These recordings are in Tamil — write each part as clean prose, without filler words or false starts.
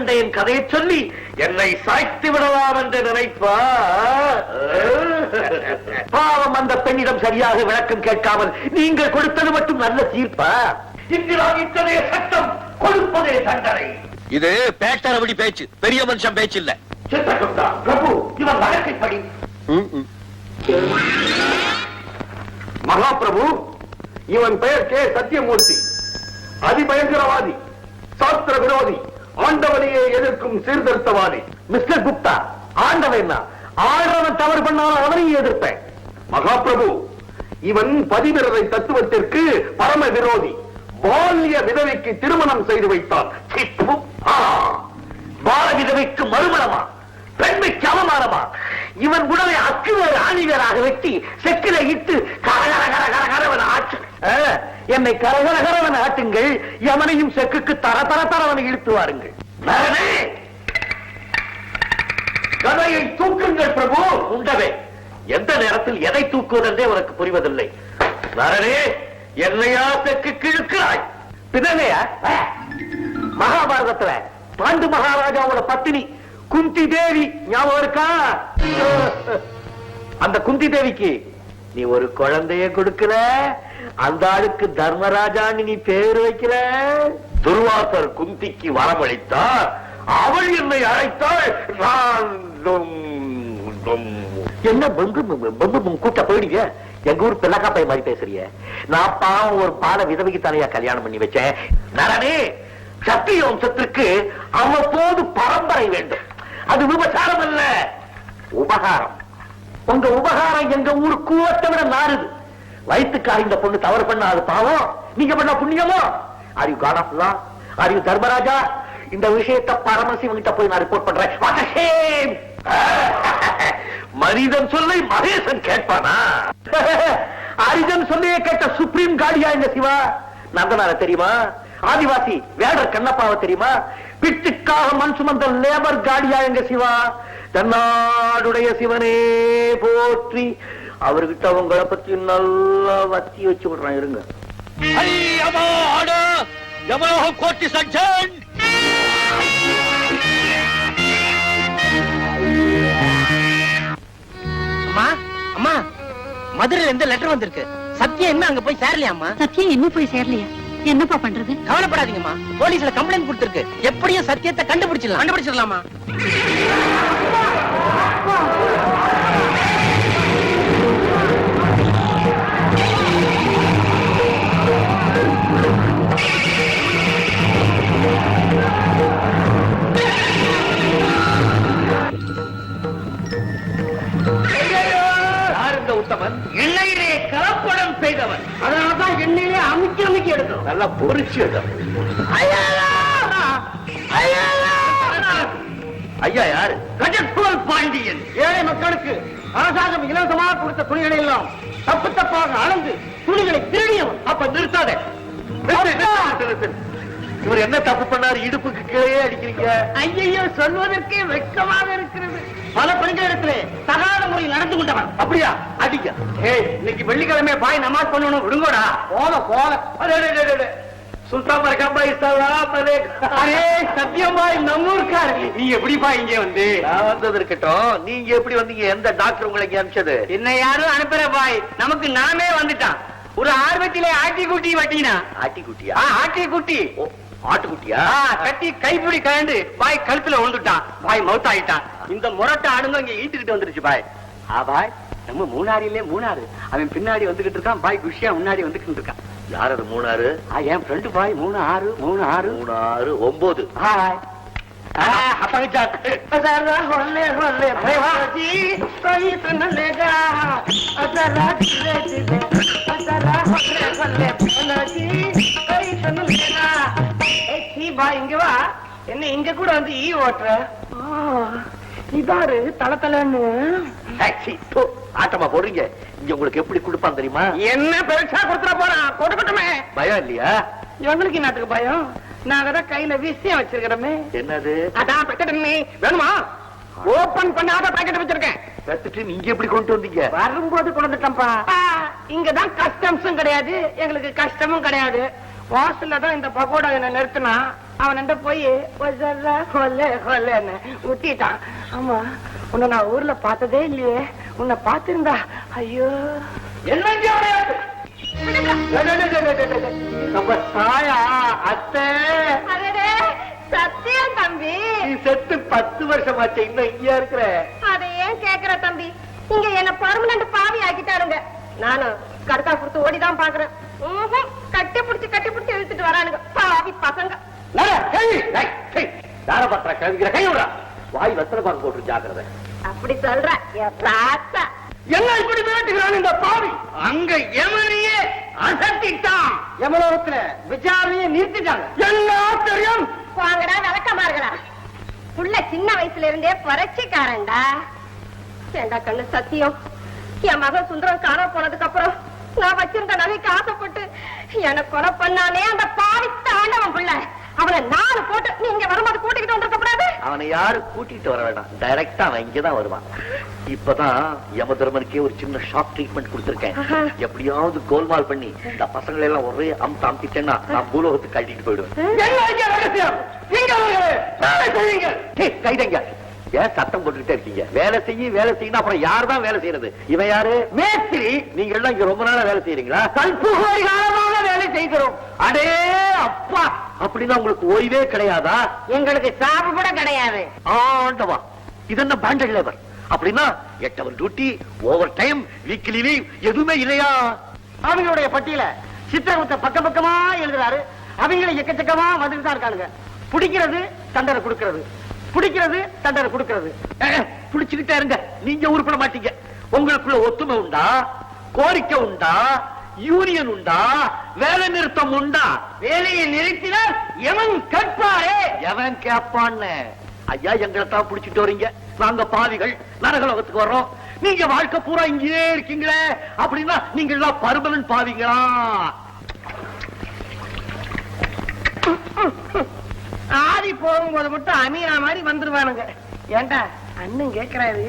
மார்க்கண்டையன் கதையை சொல்லி என்னை சாய்த்து விடலாம் என்று நினைப்பா? பாவம், அந்த பெண்ணிடம் சரியாக விளக்கம் கேட்காமல் நீங்கள் கொடுத்தது மட்டும் நல்ல தீர்ப்பா? இங்கிலாந்து இத்தனைய சட்டம், கொடுப்பதே தண்டனை. இது பேட்டரபடி பேச்சு, பெரிய மனுஷன் பேச்சு இல்ல. சித்தகுப்தா பிரபு, இவன் வழக்கை படி. மகாபிரபு, இவன் பெயர் கே சத்தியமூர்த்தி. அதிபயங்கரவாதி, சாஸ்திர விரோதி, ஆண்டவனையே எதிர்க்கும் சீர்திருத்தவாதி. மிஸ்டர் குப்தா, ஆண்டவன் ஆண்டவன் தவறு பண்ணாலும் அவனையும் எதிர்ப்பேன். மகாபிரபு, இவன் பதிவிரதை தத்துவத்திற்கு பரம விரோதி. பால்ய விதவைக்கு திருமணம் செய்து வைத்தான். பால விதவைக்கு மறுமணமா? பெண்மைக்கு அவமானமா? இவன் உடலை அக்குவேறு ஆணிவேராக வெட்டி செக்கில இட்டு கரகர கரகர கரவன் ஆற்று. என்னை கரகர கரவன் ஆட்டுங்கள், யமனையும் செக்குக்கு தர தர தரவனை இழுத்து வாருங்கள். கதையை தூக்குங்கள் பிரபு. உண்டவே, எந்த நேரத்தில் எதை தூக்குவதென்றே உனக்கு புரிவதில்லை. நரனே, என்னையா செக்கு கிழக்கிறாய்? பிதனையா? மகாபாரதத்துல பாண்டு மகாராஜாவோட பத்தினி குந்தி தேவி ஞாபகம் இருக்கா? அந்த குந்தி தேவிக்கு நீ ஒரு குழந்தைய கொடுக்கல, அந்த ஆளுக்கு தர்மராஜான்னு நீ பேர் வைக்கல. துர்வாசர் குந்திக்கு வரமளித்தார், அவள் என்னை அழைத்தாள். நான் என்ன கூட்ட போயிடுங்க. எங்க ஊர் பிள்ளக்காப்பை மாதிரி பேசுறிய? நான் பாவம் ஒரு பால விதவைக்கு தலையா கல்யாணம் பண்ணி வச்சேன். நரனே, சத்திய வம்சத்திற்கு அவ்வப்போது பரம்பரை வேண்டும். அது விபச்சாரம் அல்ல, உபகாரம். உங்க உபகாரம் எங்க ஊர் கூவத்தை விட நாறுது. வயிற்றுக்காக இந்த பொண்ணு தவறு பண்ண அது பாவம், நீங்க பண்ண புண்ணியமோ? Are you god of law? Are you Dharmaraja? இந்த விஷயத்தை பரமசிவன் கிட்ட போய் நான் ரிப்போர்ட் பண்றேன். What a shame! மனிதன் சொல்லை மகேசன் கேட்பானா? அரிஜன் சொல்லையே கேட்ட சுப்ரீம் காடியா இந்த சிவா? நந்தனார தெரியுமா? ஆதிவாசி வேடர் கண்ணப்பாவை தெரியுமா? பிட்டுக்காக மண் சுமந்த லேபர் காடியா எங்க சிவா? தன்னாடுடைய சிவனே போற்றி. அவர்கிட்ட உங்களை பத்தி நல்லா வத்தி வச்சு விடுறான். இருங்க. கோட்டி சஞ்சன், அம்மா அம்மா, மதுரையில இருந்து லெட்டர் வந்திருக்கு. சத்தியம் என்ன அங்க போய் சேரலையாம்மா? சத்தியம் என்ன போய் சேரலையா? என்னப்பா பண்றது? கவலைப்படாதீங்கம்மா, போலீஸ்ல கம்ப்ளைண்ட் கொடுத்திருக்கு. எப்படியும் சத்தியத்தை கண்டுபிடிச்சிடலாமா? உத்தமன் எண்ணெயிலே கலப்படம் செய்தவன். அதனால்தான் எண்ணெயிலே அமுக்கி அமுக்கி எடுக்கும். நல்லா பொறிச்சு ஐயா யாரு? கஜத்வல் பாண்டியன். ஏழை மக்களுக்கு அரசாங்கம் இலவசமாக கொடுத்த துணிகளை எல்லாம் தப்பு தப்பாக அளந்து துணிகளை திருடியவன். அப்ப நிறுத்தாத. இவர் என்ன தப்பு பண்ணாரு? இடுப்புக்கு கீழே அடிக்கிறீங்க. ஐயோ, சொல்வதற்கே வெட்கமாக இருக்கிறது. பல பெண்களிடத்திலே தகாத முறையில் நடந்து கொண்டவன். அப்படியா? அடிக்க. இன்னைக்கு வெள்ளிக்கிழமை பாய் நமாஸ் பண்ணணும், விடுங்கோடா. போல சுல்தான் சத்தியமாய் நம்மூர்கார். நீங்க எப்படி பாய் இங்க வந்து? நான் வந்தது இருக்கட்டும், நீங்க எப்படி வந்தீங்க? எந்த டாக்டர் உங்களை இங்க அனுப்பிச்சது? என்ன யாரும் அனுப்புற பாய், நமக்கு நாமே வந்துட்டான். ஒரு ஆர்வத்திலே ஆட்டிக்குட்டி வட்டினா. ஆட்டிக்குட்டியா? ஆட்டிக்குட்டி. ஆட்டுக்குட்டியா? கட்டி கைப்பிடி கழண்டு பாய் கழுத்துல விழுந்துட்டான். பாய் மவுத்தாயிட்டான். இந்த முரட்டை ஆடுங்க இங்க ஈட்டுக்கிட்டு வந்துருச்சு பாய். பாய், நம்ம மூணாரிலே மூணாறு. அவன் பின்னாடி வந்துகிட்டு இருக்கான். பாய் குஷியா முன்னாடி வந்துகிட்டு இருக்கான். யார் அது மூணாறு? என் ஃப்ரெண்டு பாய். 36 ஹாய். இங்க வா. என்ன இங்க கூட வந்து ஈ ஓட்டுற? இதாரு தல தலன்னு ஆட்டமா போடுறீங்க. இங்க உங்களுக்கு எப்படி கொடுப்பான் தெரியுமா? என்ன பெருசா கொடுத்துட போறான். கொடுக்கட்டுமே. பயம் இல்லையா? எங்களுக்கு என்னத்துக்கு பயம்? நாங்க தான் கையில விஷயம் வச்சிருக்கிறோமே. என்னது? அதான் பெக்கெட் வேணுமா? ஓபன் பண்ணாத பாக்கெட் வச்சிருக்கேன். பெத்துட்டு நீங்க எப்படி கொண்டு வந்தீங்க? வரும்போது கொண்டு வந்துட்டேன்ப்பா. இங்கதான் கஸ்டம்ஸும் கிடையாது, எங்களுக்கு கஷ்டமும் கிடையாது. வாசல்ல தான் இந்த பகோடா என்ன நிறுத்தினா அவன் போய் விட்டிட்டான். ஆமா, உன்னை நான் ஊர்ல பார்த்ததே இல்லையே, உன்னை பார்த்திருந்தா ஐயோ. நம்ம தாயா அத்தை சத்தியம் தம்பி, நீ செத்து 10 வருஷம் ஆச்சு, இன்னும் இங்க இருக்கிற. அதை ஏன் கேக்குற தம்பி? இங்க என்ன பர்மனன்ட் பாவி ஆக்கிட்டாருங்க. நானும் கடுக்கா கொடுத்து ஓடிதான் பாக்குறேன். கட்டி புடிச்சு இழுத்துட்டு வரானுங்க பாவி பசங்க. வாய் வத்தல பாங்க போட்டு ஜாக்கிரதை. அப்படி சொல்ற என்ன இப்படி மிரட்டுகிறான் இந்த பாவி? அங்க யமனையே அசத்திட்டான். யமலோகத்துல விசாரணையை நிறுத்திட்டாங்க. எல்லாம் தெரியும். வாங்கடா விளக்கமாறுகளா. புள்ள சின்ன வயசுல இருந்தே புரட்சிக்காரன்டா. ஏண்டா கண்ணு சத்தியம், என் மகன் சுந்தரம் காண போனதுக்கு அப்புறம் நான் வச்சிருந்த நகைக்கு ஆசைப்பட்டு எனக்கு கொலை பண்ணானே அந்த பாவி தாண்டவன் புள்ள. அவனை 4 போட்டு நீங்க வரும்போது கூட்டிக்கிட்டு வந்திருக்க கூடாது. அவனை யாரு கூட்டிட்டு வர வேண்டாம், டைரக்டா அவன் இங்கதான் வருவான். இப்பதான் யமதர்மனுக்கே ஒரு சின்ன ஷாக் ட்ரீட்மெண்ட் கொடுத்திருக்கேன். எப்படியாவது கோல்மால் பண்ணி இந்த பசங்களை எல்லாம் ஒரே அமுத்திட்டேன்னா நான் பூலோகத்துக்கு கட்டிட்டு போயிடுவேன். கைதங்க ஏன் சத்தம் போட்டுக்கிட்டே இருக்கீங்க? வேலை செய்யணும். அப்புறம் யாரு தான் வேலை செய்யறது? இவன் யாரு? மேஸ்திரி. நீங்க எல்லாம் இங்க ரொம்ப நாளா வேலை செய்யறீங்களா? கல்புகோரி காலமாக வேலை செய்கிறோம். அடே அப்பா, அப்படின்னா உங்களுக்கு ஓய்வே கிடையாதா? எங்களுக்கு சாப்பு கூட கிடையாது. ஆண்டவா, இது என்ன பேண்டட் லேபர்? அப்படின்னா 8 hour duty, over time, weekly leave எதுவுமே இல்லையா? அவங்களுடைய பட்டியல சித்திரகுப்த பக்கமா எழுதுறாரு. அவங்களை எக்கச்சக்கமா வந்துட்டு தான் இருக்கானுங்க. பிடிக்கிறது தண்டனை கொடுக்கிறது, பிடிக்கிறது தண்டனை கொடுக்கிறது. புடிச்சுக்கிட்டே இருங்க, நீங்க உருப்பட மாட்டீங்க. உங்களுக்குள்ள ஒத்துமை உண்டா? கோரிக்கை உண்டா? யூனியன் உண்டா? வேலை நிறுத்தம் உண்டா? வேலையை நிறுத்தினால் எவன் கேட்பாரே? எவன் கேட்பான்னு? ஐயா, எங்களை தான் புடிச்சிட்டு வரீங்க. நாங்க பாவிகள் நரகலோகத்துக்கு வர்றோம். நீங்க வாழ்க்கை பூரா இங்கே இருக்கீங்களே, அப்படின்னா நீங்க எல்லாம் பர்மனன்ட் பாவிங்களா? ஆதி போகும்போது மட்டும் அமீனா மாதிரி வந்துருவானுங்க. ஏண்டா அண்ணன் கேக்குறாரு,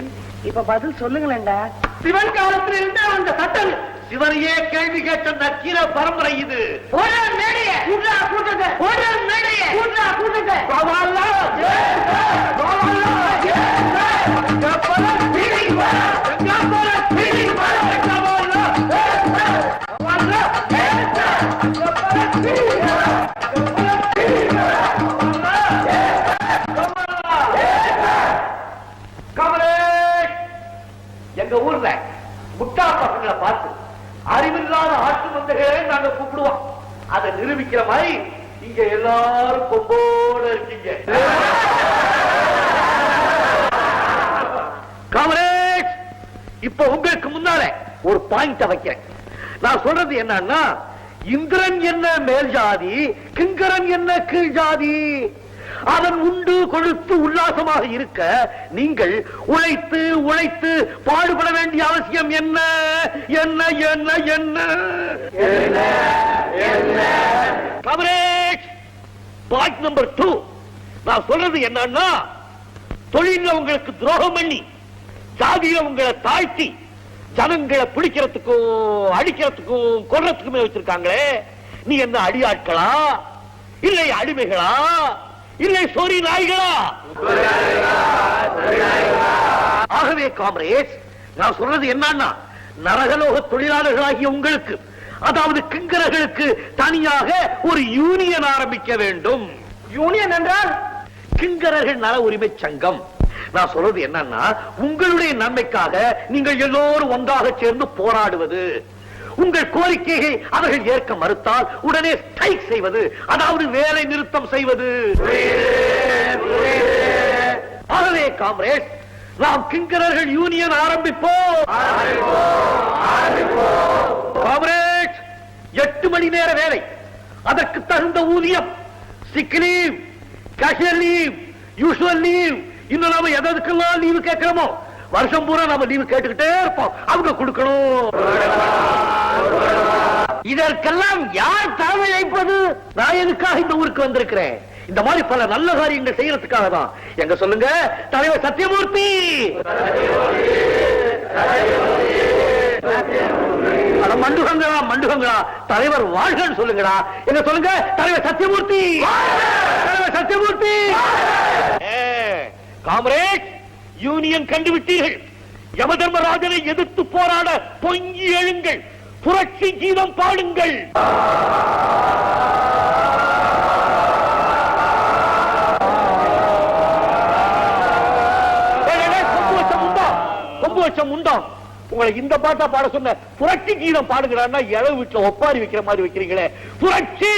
இப்ப பதில் சொல்லுங்களேன்டா. சிவன் காலத்துல இருந்து அந்த சட்டம் சிவனையே கேள்வி கேட்ட நக்கீர பரம்பரை இது. எங்க ஊர்ல முட்டா பசங்களை பார்த்து அறிவில்லாத ஆட்டு மந்தைகளே நாங்க கூப்பிடுவோம். அதை நிரூபிக்கிற மாதிரி இங்க எல்லாரும் கொம்போட இருக்கீங்க. காமரேஜ், இப்ப உங்களுக்கு முன்னால ஒரு பாயிண்ட வைக்கிறேன். நான் சொல்றது என்னன்னா, இந்திரன் என்ன மேல் ஜாதி, கிங்கரன் என்ன கீழ் ஜாதி. அவன் உண்டு கொழுத்து உல்லாசமாக இருக்க நீங்கள் உழைத்து உழைத்து பாடுபட வேண்டிய அவசியம் என்ன? என்ன என்ன என்ன கவரேஜ். பாயிண்ட் நம்பர் 2, நான் சொல்றது என்னன்னா, தொழில உங்களுக்கு துரோகம் பண்ணி ஜாதியில உங்களை தாழ்த்தி ஜனங்களை பிடிக்கிறதுக்கும் அடிக்கிறதுக்கும் கொல்றதுக்குமே வச்சிருக்காங்களே, நீ என்ன அடியாட்களா இல்லை அடிமைகளா இல்லை சொறி நாய்களா? ஆகவே காம்ரேட்ஸ், நான் சொல்றது என்னன்னா, நரகலோக தொழிலாளர்களாகிய உங்களுக்கு, அதாவது கிங்கரர்களுக்கு தனியாக ஒரு யூனியன் ஆரம்பிக்க வேண்டும். யூனியன் என்றால் கிங்கரர்கள் நல உரிமை சங்கம். நான் சொல்றது என்னன்னா, உங்களுடைய நன்மைக்காக நீங்கள் எல்லோரும் ஒன்றாக சேர்ந்து போராடுவது. உங்கள் கோரிக்கையை அவர்கள் ஏற்க மறுத்தால் உடனே ஸ்ட்ரைக் செய்வது, அதாவது வேலை நிறுத்தம் செய்வது. ஆகவே காம்ரேட்ஸ், நாம் கிங்கரர்கள் யூனியன் ஆரம்பிப்போம். காம்ரேட்ஸ், 8 மணி நேர வேலை, அதற்கு தகுந்த ஊதியம், sick leave, casual leave, usual leave, இன்னும் நாம எதற்கெல்லாம் லீவு கேட்கிறோமோ வருஷம் பூரா நாம லீவு கேட்டுக்கிட்டே இருப்போம். அவங்க கொடுக்கணும். இதற்கெல்லாம் யார் தலைமை வைப்பது? நான் எதுக்காக இந்த ஊருக்கு வந்திருக்கிறேன்? இந்த மாதிரி பல நல்ல காரியங்கள் செய்யறதுக்காக தான். எங்க சொல்லுங்க, தலைவர் சத்தியமூர்த்தி. மண்டுகங்களா தலைவர் வாழ்கன்னு சொல்லுங்கடா. என்ன சொல்லுங்க? தலைவர் சத்தியமூர்த்தி, தலைவர் சத்தியமூர்த்தி. காம்ரேட், யூனியன் கண்டுவிட்டீர்கள். யமதர்மராஜனை எதிர்த்து போராட பொங்கி எழுங்கள், புரட்சி கீதம் பாடுங்கள். கொம்பு வச்சம் உண்டா? உங்களை இந்த பாட்டா பாட சொன்ன புரட்சி கீதம் பாடுகிறான்னா இளவு வீட்டுல ஒப்பாரி வைக்கிற மாதிரி வைக்கிறீங்களே. புரட்சி